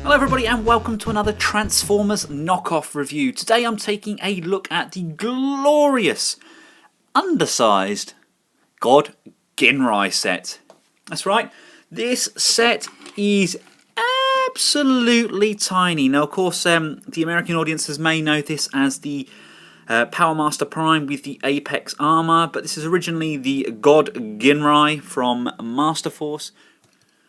Hello everybody and welcome to another Transformers knockoff review. Today I'm taking a look at the glorious, undersized God Ginrai set. That's right, this set is absolutely tiny. Now of course the American audiences may know this as the Power Master Prime with the Apex armor, but this is originally the God Ginrai from Master Force,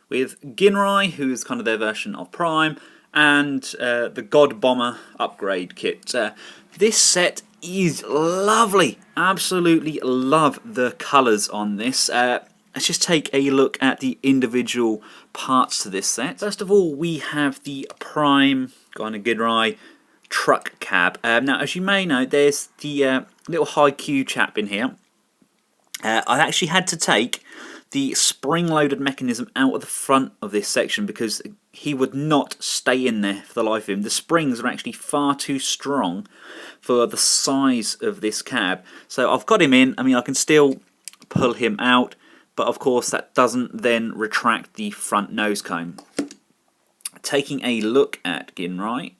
with Ginrai, who is kind of their version of Prime, and the God Bomber upgrade kit. This set is lovely. Absolutely love the colours on this. Let's just take a look at the individual parts to this set. First of all, we have the Prime God Ginrai truck cab. Now, as you may know, there's the little high-Q chap in here. I actually had to take the spring-loaded mechanism out of the front of this section because he would not stay in there for the life of him. The springs are actually far too strong for the size of this cab. So I've got him in. I mean, I can still pull him out, but of course that doesn't then retract the front nose cone. Taking a look at Ginrai,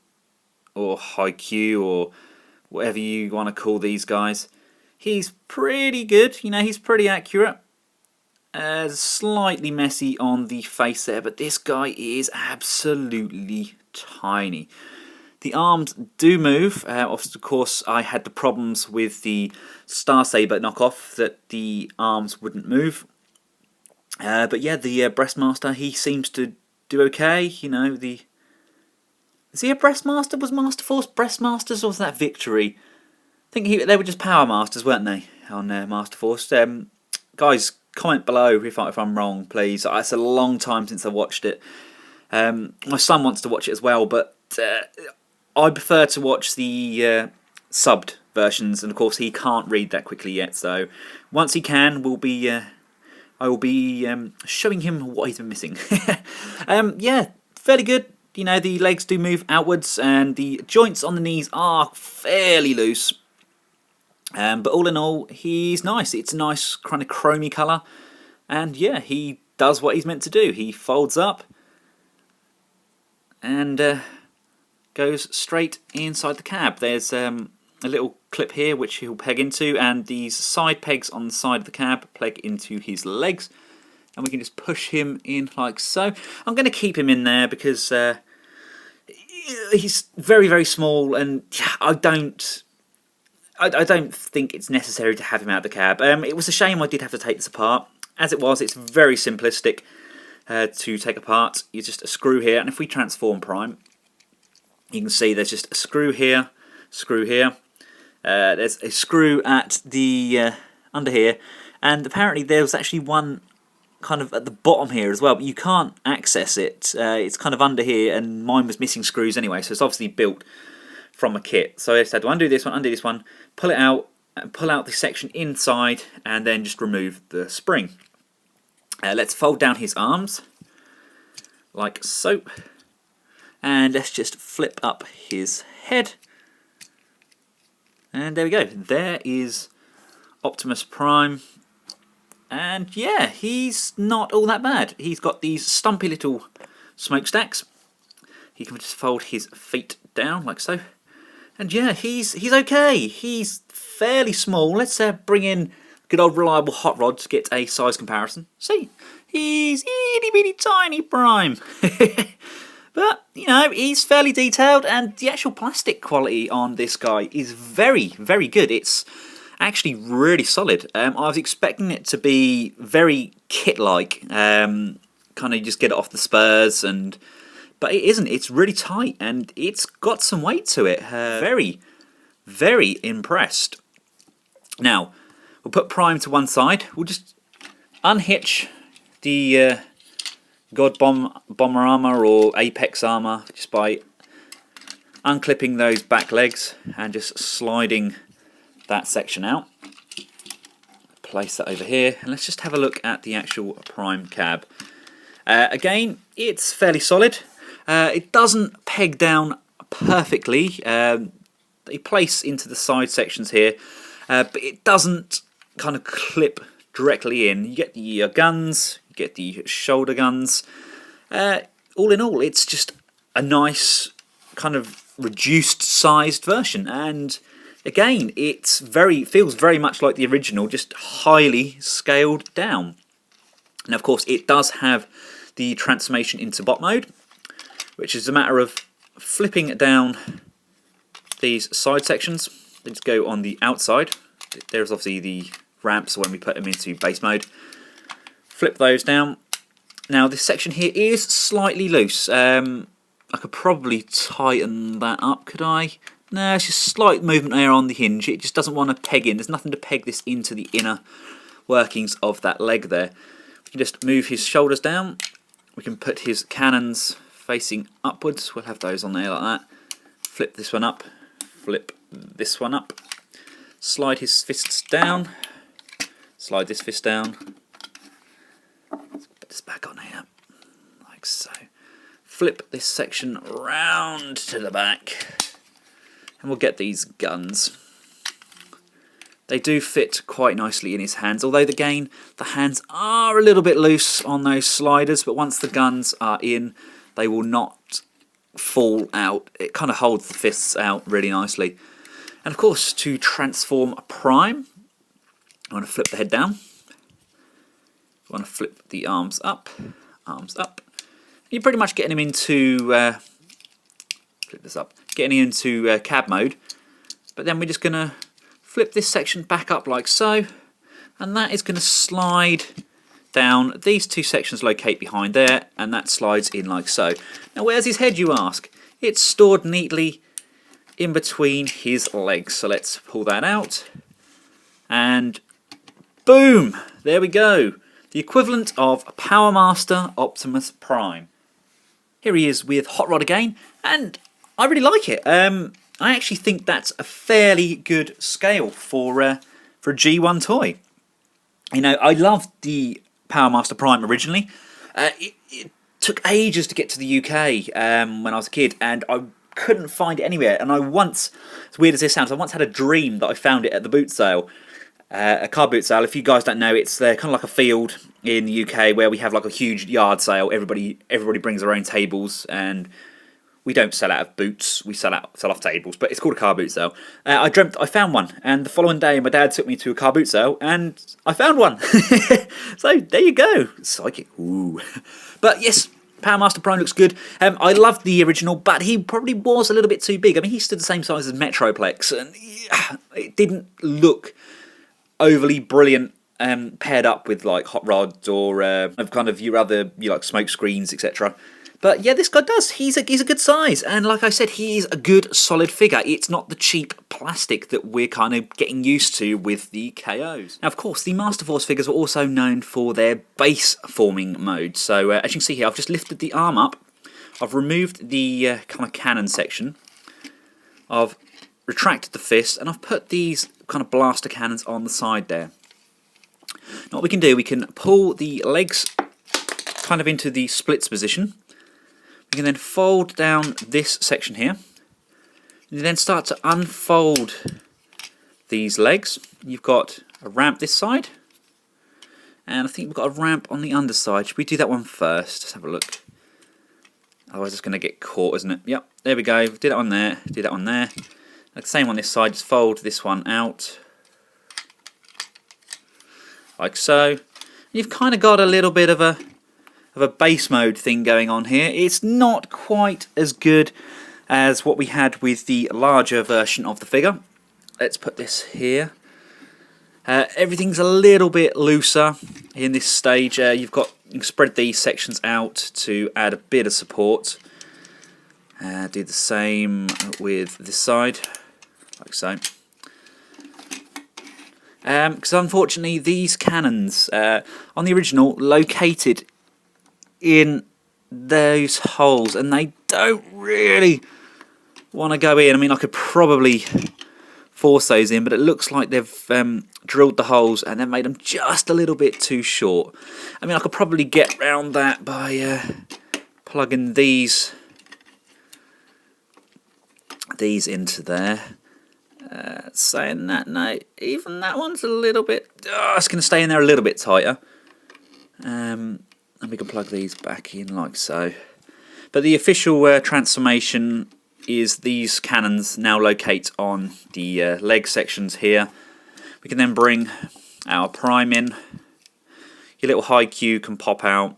or Haikyuu, or whatever you want to call these guys, he's pretty good. You know, he's pretty accurate. Slightly messy on the face there, but this guy is absolutely tiny. The arms do move. Of course, I had the problems with the Star Saber knockoff that the arms wouldn't move. But yeah, the Breastmaster, he seems to do okay. You know, is he a Breastmaster? Was Master Force Breastmasters, or was that Victory? I think they were just Power Masters, weren't they, on Master Force? Guys, comment below if I'm wrong, please. It's a long time since I watched it. My son wants to watch it as well, but I prefer to watch the subbed versions, and of course he can't read that quickly yet. So once he can, I will be showing him what he's been missing. Yeah, fairly good. You know, the legs do move outwards, and the joints on the knees are fairly loose. But all in all, he's nice. It's a nice kind of chromey colour. And yeah, he does what he's meant to do. He folds up and goes straight inside the cab. There's a little clip here which he'll peg into, and these side pegs on the side of the cab peg into his legs. And we can just push him in like so. I'm going to keep him in there because he's very, very small, and I don't think it's necessary to have him out of the cab. It was a shame I did have to take this apart. As it was, it's very simplistic to take apart. You just a screw here, and if we transform Prime, you can see there's just a screw here, screw here. There's a screw at the under here, and apparently there was actually one kind of at the bottom here as well, but you can't access it. It's kind of under here, and mine was missing screws anyway, so it's obviously built from a kit. So I just had to undo this one, pull it out, and pull out the section inside, and then just remove the spring. Let's fold down his arms, like so. And let's just flip up his head. And there we go. There is Optimus Prime. And yeah, he's not all that bad. He's got these stumpy little smokestacks. He can just fold his feet down, like so. And yeah, he's okay. He's fairly small. Let's bring in good old reliable Hot Rod to get a size comparison. See, he's itty bitty tiny Prime. But, you know, he's fairly detailed, and the actual plastic quality on this guy is very, very good. It's actually really solid. I was expecting it to be very kit-like, kind of just get it off the spurs, but it isn't. It's really tight, and it's got some weight to it. Very, very impressed. Now, we'll put Prime to one side. We'll just unhitch the God Bomber armor or Apex armor just by unclipping those back legs and just sliding that section out. Place that over here, and let's just have a look at the actual Prime cab. Again, it's fairly solid. It doesn't peg down perfectly. They place into the side sections here, but it doesn't kind of clip directly in. You get the guns, you get the shoulder guns. All in all, it's just a nice kind of reduced sized version, and again feels very much like the original, just highly scaled down. Now of course it does have the transformation into bot mode, which is a matter of flipping down these side sections. They just go on the outside. There's obviously the ramps when we put them into base mode. Flip those down. Now this section here is slightly loose. I could probably tighten that up, could I? No, it's just slight movement there on the hinge. It just doesn't want to peg in. There's nothing to peg this into the inner workings of that leg there. We can just move his shoulders down. We can put his cannons facing upwards. We'll have those on there like that. Flip this one up. Flip this one up. Slide his fists down. Slide this fist down. Let's put this back on here, like so. Flip this section round to the back. And we'll get these guns. They do fit quite nicely in his hands, although again, the hands are a little bit loose on those sliders, but once the guns are in, they will not fall out. It kind of holds the fists out really nicely. And of course, to transform a Prime, I want to flip the head down. I want to flip the arms up. You're pretty much getting him into flip this up, getting into cab mode. But then we're just going to flip this section back up like so, and that is going to slide down. These two sections locate behind there, and that slides in like so. Now where's his head, you ask? It's stored neatly in between his legs. So let's pull that out, and boom, there we go. The equivalent of Power Master Optimus Prime. Here he is with Hot Rod again, and I really like it. I actually think that's a fairly good scale for a G1 toy. You know, I loved the Power Master Prime originally. It took ages to get to the UK when I was a kid, and I couldn't find it anywhere. And as weird as this sounds, I once had a dream that I found it at the boot sale. A car boot sale. If you guys don't know, it's kind of like a field in the UK where we have like a huge yard sale. Everybody brings their own tables, and we don't sell out of boots. We sell off tables, but it's called a car boot sale. I dreamt I found one, and the following day my dad took me to a car boot sale, and I found one. So there you go, psychic. Ooh, but yes. Power Master Prime looks good. I loved the original, but he probably was a little bit too big. I mean, he stood the same size as Metroplex, and it didn't look overly brilliant paired up with like hot rods or kind of your like smoke screens, etc. But yeah, this guy does. He's a good size, and like I said, he is a good solid figure. It's not the cheap plastic that we're kind of getting used to with the KOs. Now, of course, the Master Force figures were also known for their base forming mode. So as you can see here, I've just lifted the arm up. I've removed the kind of cannon section. I've retracted the fist, and I've put these kind of blaster cannons on the side there. Now what we can do, we can pull the legs kind of into the splits position. We can then fold down this section here. You then start to unfold these legs. You've got a ramp this side, and I think we've got a ramp on the underside. Should we do that one first? Let's have a look. Otherwise it's going to get caught, isn't it? Yep, there we go. Did that on there, did that on there. Like the same on this side, just fold this one out. Like so. You've kind of got a little bit of a base mode thing going on here. It's not quite as good as what we had with the larger version of the figure. Let's put this here. Everything's a little bit looser in this stage. You can spread these sections out to add a bit of support. Do the same with this side, like so. Because unfortunately these cannons on the original located in those holes, and they don't really want to go in. I mean, I could probably force those in, but it looks like they've drilled the holes and then made them just a little bit too short. I mean, I could probably get around that by plugging these into there. Saying that, no, even that one's a little bit, it's going to stay in there a little bit tighter. And we can plug these back in like so. But the official transformation is these cannons now locate on the leg sections here. We can then bring our prime in. Your little high Q can pop out.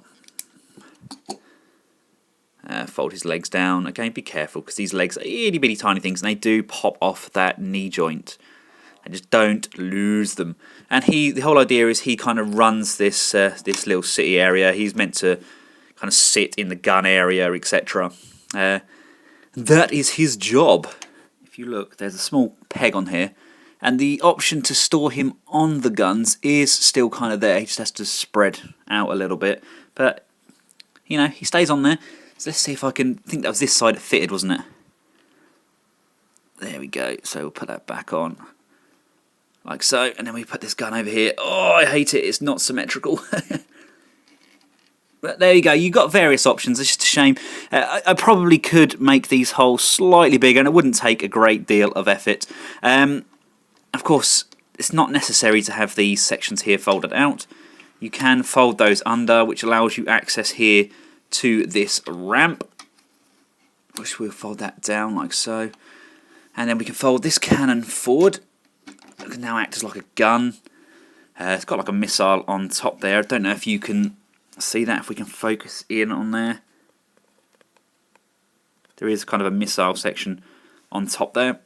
Fold his legs down. Again, be careful because these legs are itty bitty tiny things and they do pop off that knee joint. And just don't lose them. And the whole idea is he kind of runs this this little city area. He's meant to kind of sit in the gun area, etc. That is his job. If you look, there's a small peg on here. And the option to store him on the guns is still kind of there. He just has to spread out a little bit. But, you know, he stays on there. So let's see if I can... I think that was this side it fitted, wasn't it? There we go. So we'll put that back on. Like so. And then we put this gun over here. Oh, I hate it. It's not symmetrical. But there you go. You've got various options. It's just a shame. I probably could make these holes slightly bigger and it wouldn't take a great deal of effort. Of course, it's not necessary to have these sections here folded out. You can fold those under, which allows you access here to this ramp, which we'll fold that down like so. And then we can fold this cannon forward. It can now act as like a gun. It's got like a missile on top there. I don't know if you can see that, if we can focus in on there. There is kind of a missile section on top there.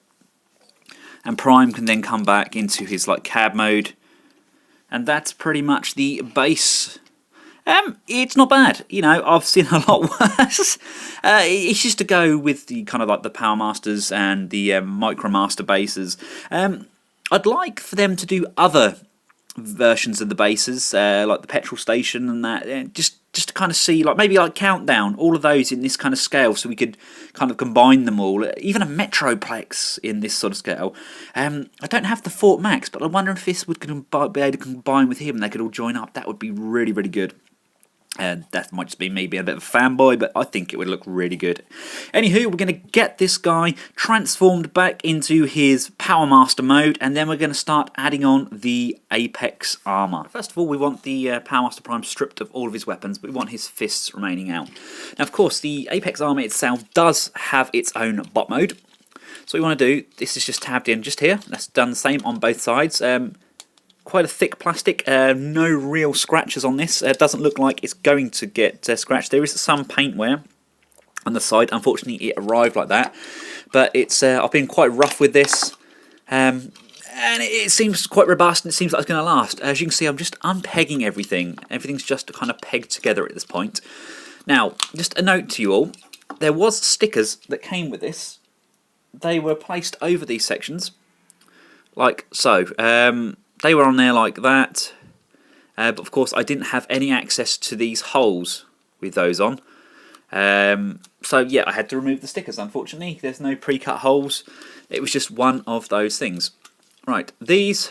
And Prime can then come back into his like cab mode. And that's pretty much the base. It's not bad. You know, I've seen a lot worse. It's just to go with the kind of like the Power Masters and the Micromaster bases. I'd like for them to do other versions of the bases, like the petrol station and that, just to kind of see, like maybe like Countdown, all of those in this kind of scale, so we could kind of combine them all. Even a Metroplex in this sort of scale. I don't have the Fort Max, but I wonder if this would be able to combine with him and they could all join up. That would be really, really good. That might just be me being a bit of a fanboy, but I think it would look really good. Anywho, we're going to get this guy transformed back into his Power Master mode, and then we're going to start adding on the Apex armor. First of all, we want the Power Master Prime stripped of all of his weapons, but we want his fists remaining out. Now, of course, the Apex armor itself does have its own bot mode. So what we want to do, this is just tabbed in just here. That's done the same on both sides. Quite a thick plastic, no real scratches on this. It doesn't look like it's going to get scratched. There is some paint wear on the side. Unfortunately, it arrived like that. But it's I've been quite rough with this. And it seems quite robust and it seems like it's going to last. As you can see, I'm just unpegging everything. Everything's just kind of pegged together at this point. Now, just a note to you all. There was stickers that came with this. They were placed over these sections, like so. They were on there like that, but of course I didn't have any access to these holes with those on. So yeah, I had to remove the stickers, unfortunately. There's no pre-cut holes. It was just one of those things. Right, these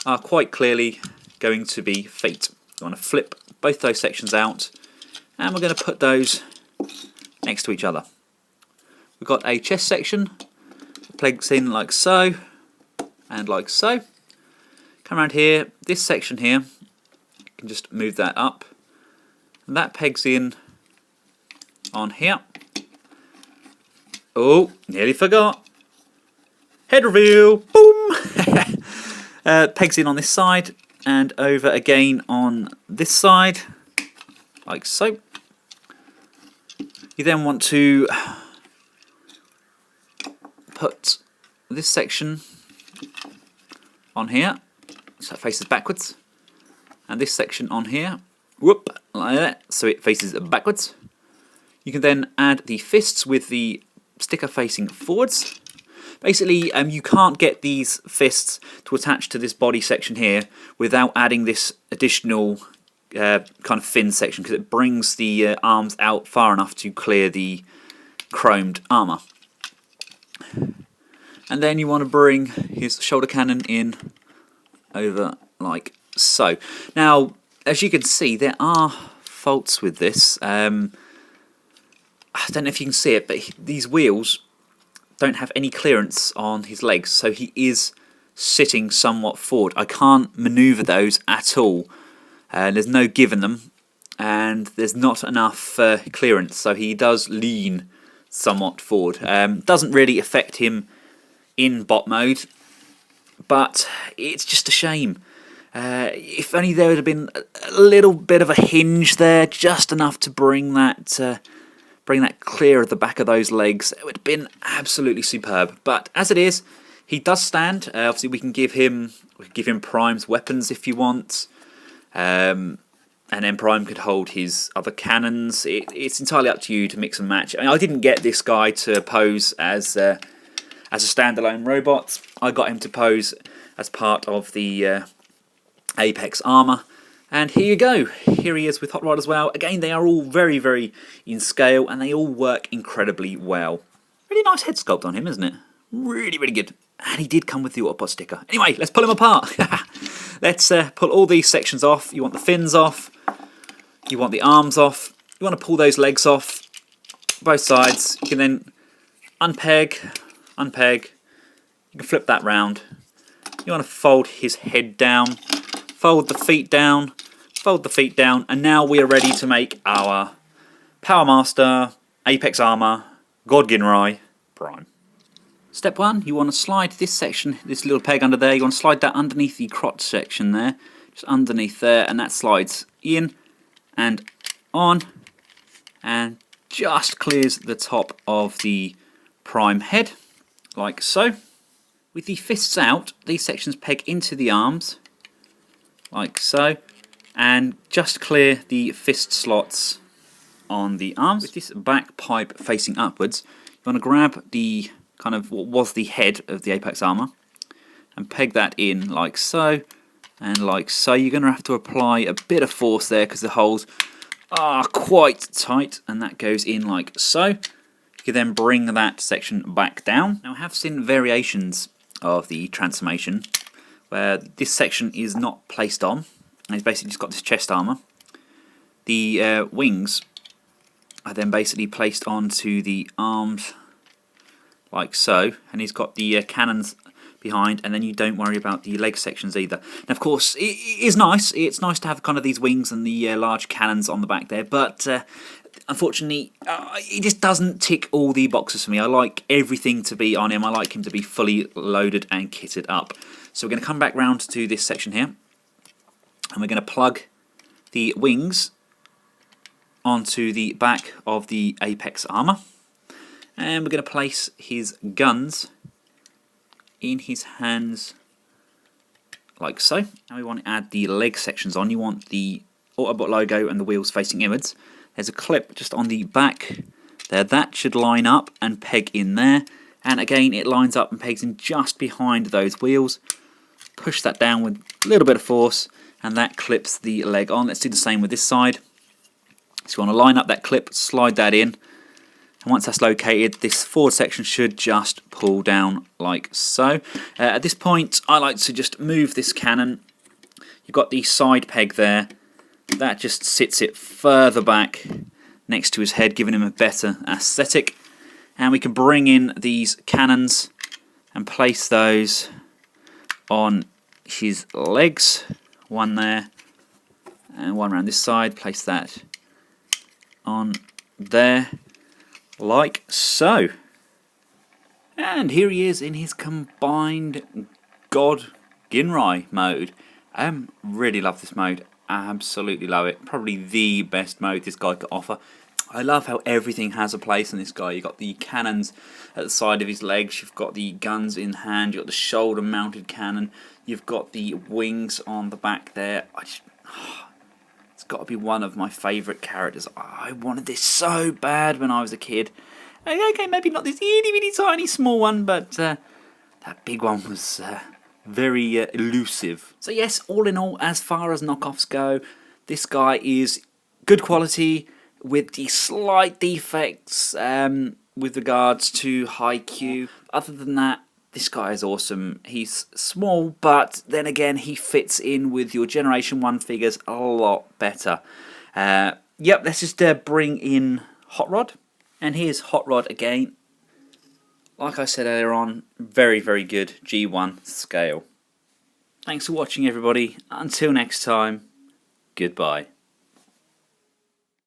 are quite clearly going to be feet. You want to flip both those sections out, and we're going to put those next to each other. We've got a chest section, plugs in like so. And like so. Come around here, this section here, you can just move that up. And that pegs in on here. Oh, nearly forgot. Head reveal, boom! Pegs in on this side and over again on this side, like so. You then want to put this section on here, so it faces backwards, and this section on here, whoop, like that, so it faces backwards. You can then add the fists with the sticker facing forwards. Basically, you can't get these fists to attach to this body section here without adding this additional kind of fin section, because it brings the arms out far enough to clear the chromed armour. And then you want to bring his shoulder cannon in over like so. Now, as you can see, there are faults with this. I don't know if you can see it, but these wheels don't have any clearance on his legs, so he is sitting somewhat forward. I can't manoeuvre those at all. There's no give in them. and there's not enough clearance, so he does lean somewhat forward. Doesn't really affect him in bot mode, but it's just a shame. If only there would have been a little bit of a hinge there, just enough to bring that clear of the back of those legs. It would have been absolutely superb. But as it is, he does stand. Obviously, we can give him Prime's weapons if you want, and then Prime could hold his other cannons. It's entirely up to you to mix and match. I mean, I didn't get this guy to pose as a standalone robot. I got him to pose as part of the Apex armor, and here you go. Here he is with Hot Rod as well. Again, they are all very, very in scale, and they all work incredibly well. Really nice head sculpt on him, isn't it? Really, really good. And he did come with the Autobot sticker. Anyway, let's pull him apart. Let's pull all these sections off. You want the fins off. You want the arms off. You want to pull those legs off, both sides. You can then unpeg. You can flip that round. You want to fold his head down. Fold the feet down, and now we are ready to make our Power Master, Apex Armor, God Ginrai, Prime. Step 1, you want to slide this section, this little peg under there, you want to slide that underneath the crotch section there, just underneath there, and that slides in and on, and just clears the top of the Prime head, like so. With the fists out, these sections peg into the arms, like so, and just clear the fist slots on the arms. With this back pipe facing upwards, you want to grab the kind of what was the head of the Apex armor and peg that in like so and like so. You're going to have to apply a bit of force there because the holes are quite tight, and that goes in like so. You can then bring that section back down. Now I have seen variations of the transformation where this section is not placed on, and he's basically just got this chest armor. The wings are then basically placed onto the arms like so, and he's got the cannons behind, and then you don't worry about the leg sections either. Now of course it is nice, it's nice to have kind of these wings and the large cannons on the back there, but unfortunately it just doesn't tick all the boxes for me. I like everything to be on him, I like him to be fully loaded and kitted up. So we're going to come back round to this section here, and we're going to plug the wings onto the back of the Apex armor, and we're going to place his guns in his hands like so. Now we want to add the leg sections on. You want the Autobot logo and the wheels facing inwards. There's a clip just on the back there. That should line up and peg in there, and again it lines up and pegs in just behind those wheels. Push that down with a little bit of force, and that clips the leg on. Let's do the same with this side. So you want to line up that clip, slide that in, and once that's located, this forward section should just pull down like so. At this point, I like to just move this cannon. You've got the side peg there. That just sits it further back next to his head, giving him a better aesthetic. And we can bring in these cannons and place those on his legs, one there and one around this side. Place that on there like so, and here he is in his combined God Ginrai mode. Really love this mode, absolutely love it. Probably the best mode this guy could offer. I love how everything has a place in this guy. You've got the cannons at the side of his legs, you've got the guns in hand, you've got the shoulder mounted cannon, you've got the wings on the back there. It's got to be one of my favourite characters. I wanted this so bad when I was a kid. Okay, maybe not this itty tiny small one, but that big one was very elusive. So yes, all in all, as far as knockoffs go, this guy is good quality, with the slight defects with regards to high Q. Other than that, this guy is awesome. He's small, but then again, he fits in with your Generation 1 figures a lot better. Yep, let's just bring in Hot Rod. And here's Hot Rod again. Like I said earlier on, very, very good G1 scale. Thanks for watching, everybody. Until next time, goodbye.